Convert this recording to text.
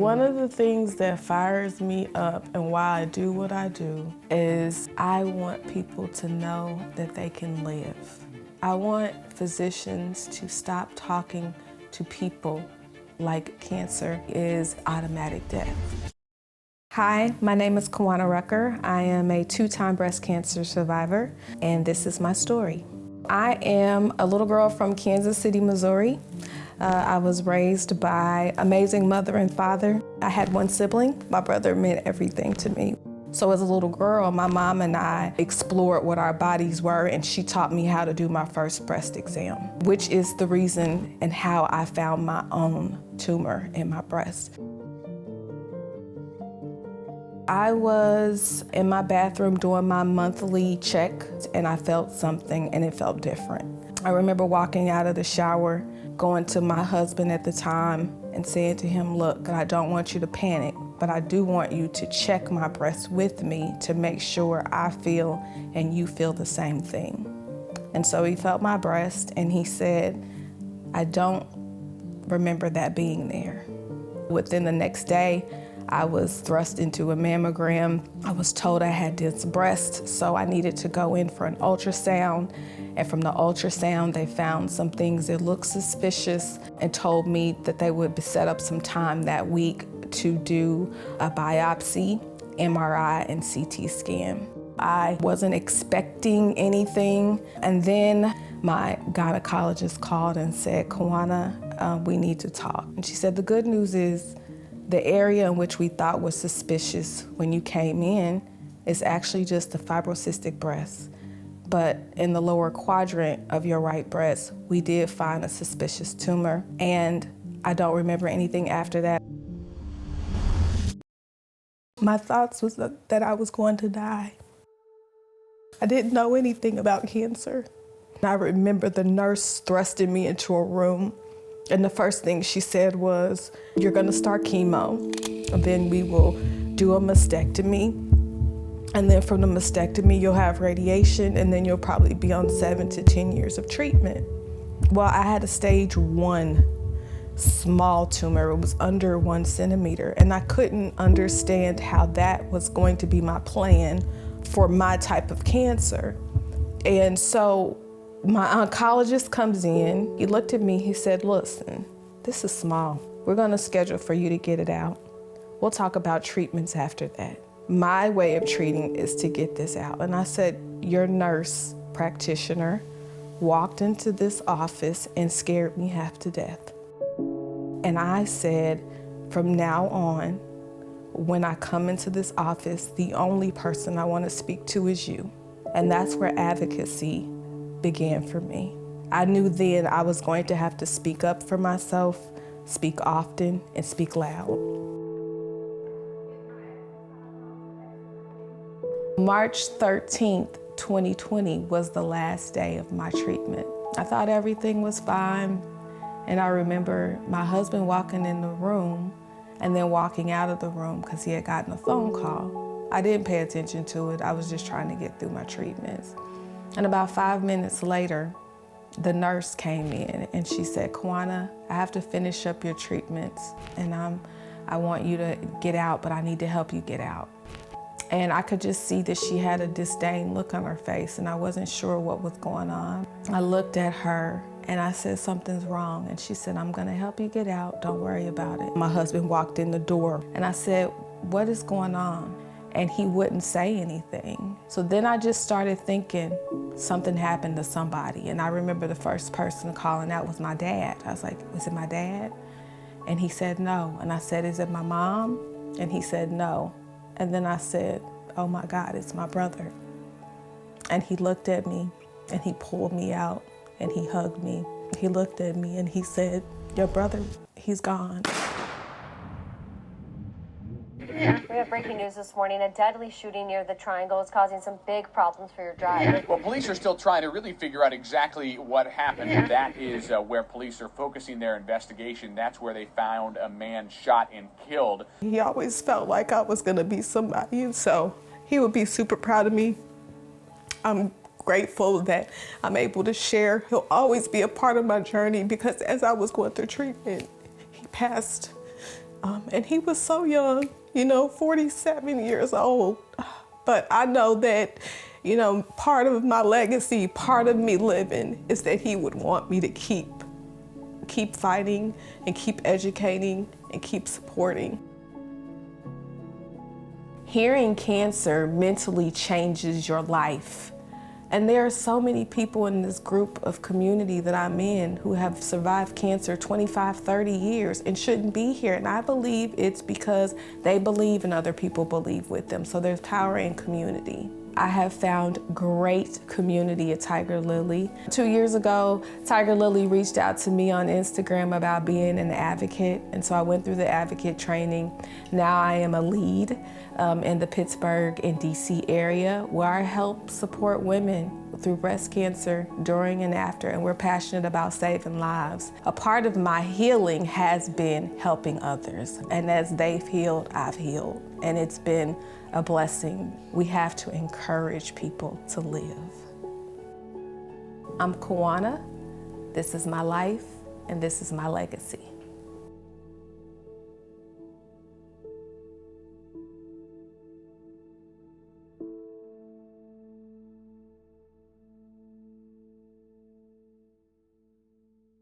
One of the things that fires me up and why I do what I do is I want people to know that they can live. I want physicians to stop talking to people like cancer is automatic death. Hi, my name is Kawana Rucker. I am a 2-time breast cancer survivor, and this is my story. I am a little girl from Kansas City, Missouri. I was raised by an amazing mother and father. I had one sibling. My brother meant everything to me. So as a little girl, my mom and I explored what our bodies were, and she taught me how to do my first breast exam, which is the reason and how I found my own tumor in my breast. I was in my bathroom doing my monthly check, and I felt something, and it felt different. I remember walking out of the shower, going to my husband at the time, and saying to him, look, I don't want you to panic, but I do want you to check my breast with me to make sure I feel and you feel the same thing. And so he felt my breast, and he said, I don't remember that being there. Within the next day, I was thrust into a mammogram. I was told I had dense breasts, so I needed to go in for an ultrasound. And from the ultrasound, they found some things that looked suspicious and told me that they would set up some time that week to do a biopsy, MRI, and CT scan. I wasn't expecting anything. And then my gynecologist called and said, Kawana, we need to talk. And she said, the good news is, the area in which we thought was suspicious when you came in is actually just a fibrocystic breast. But in the lower quadrant of your right breast, we did find a suspicious tumor, and I don't remember anything after that. My thoughts was that I was going to die. I didn't know anything about cancer. I remember the nurse thrusting me into a room, and the first thing she said was, you're gonna start chemo, and then we will do a mastectomy. And then from the mastectomy, you'll have radiation, and then you'll probably be on 7 to 10 years of treatment. Well, I had a stage 1 small tumor. It was under 1 centimeter, and I couldn't understand how that was going to be my plan for my type of cancer. And so my oncologist comes in, he looked at me, he said, listen, this is small. We're gonna schedule for you to get it out. We'll talk about treatments after that. My way of treating is to get this out. And I said, your nurse practitioner walked into this office and scared me half to death. And I said, from now on, when I come into this office, the only person I wanna speak to is you. And that's where advocacy began for me. I knew then I was going to have to speak up for myself, speak often, and speak loud. March 13th, 2020 was the last day of my treatment. I thought everything was fine, and I remember my husband walking in the room and then walking out of the room because he had gotten a phone call. I didn't pay attention to it. I was just trying to get through my treatments. And about 5 minutes later, the nurse came in and she said, Kawana, I have to finish up your treatments, and I want you to get out, but I need to help you get out. And I could just see that she had a disdain look on her face, and I wasn't sure what was going on. I looked at her and I said, something's wrong. And she said, I'm gonna help you get out, don't worry about it. My husband walked in the door and I said, what is going on? And he wouldn't say anything. So then I just started thinking something happened to somebody. And I remember the first person calling out was my dad. I was like, is it my dad? And he said, no. And I said, is it my mom? And he said, no. And then I said, oh my God, it's my brother. And he looked at me and he pulled me out and he hugged me. He looked at me and he said, your brother, he's gone. We have breaking news this morning. A deadly shooting near the Triangle is causing some big problems for your drive. Well, police are still trying to really figure out exactly what happened. That is where police are focusing their investigation. That's where they found a man shot and killed. He always felt like I was gonna be somebody, and so he would be super proud of me. I'm grateful that I'm able to share. He'll always be a part of my journey because as I was going through treatment, he passed And he was so young, 47 years old. But I know that, part of my legacy, part of me living is that he would want me to keep fighting and keep educating and keep supporting. Hearing cancer mentally changes your life. And there are so many people in this group of community that I'm in who have survived cancer 25, 30 years and shouldn't be here. And I believe it's because they believe and other people believe with them. So there's power in community. I have found great community at Tigerlily. 2 years ago, Tigerlily reached out to me on Instagram about being an advocate. And so I went through the advocate training. Now I am a lead in the Pittsburgh and DC area where I help support women through breast cancer during and after, and we're passionate about saving lives. A part of my healing has been helping others, and as they've healed, I've healed, and it's been a blessing. We have to encourage people to live. I'm Kawana, this is my life, and this is my legacy.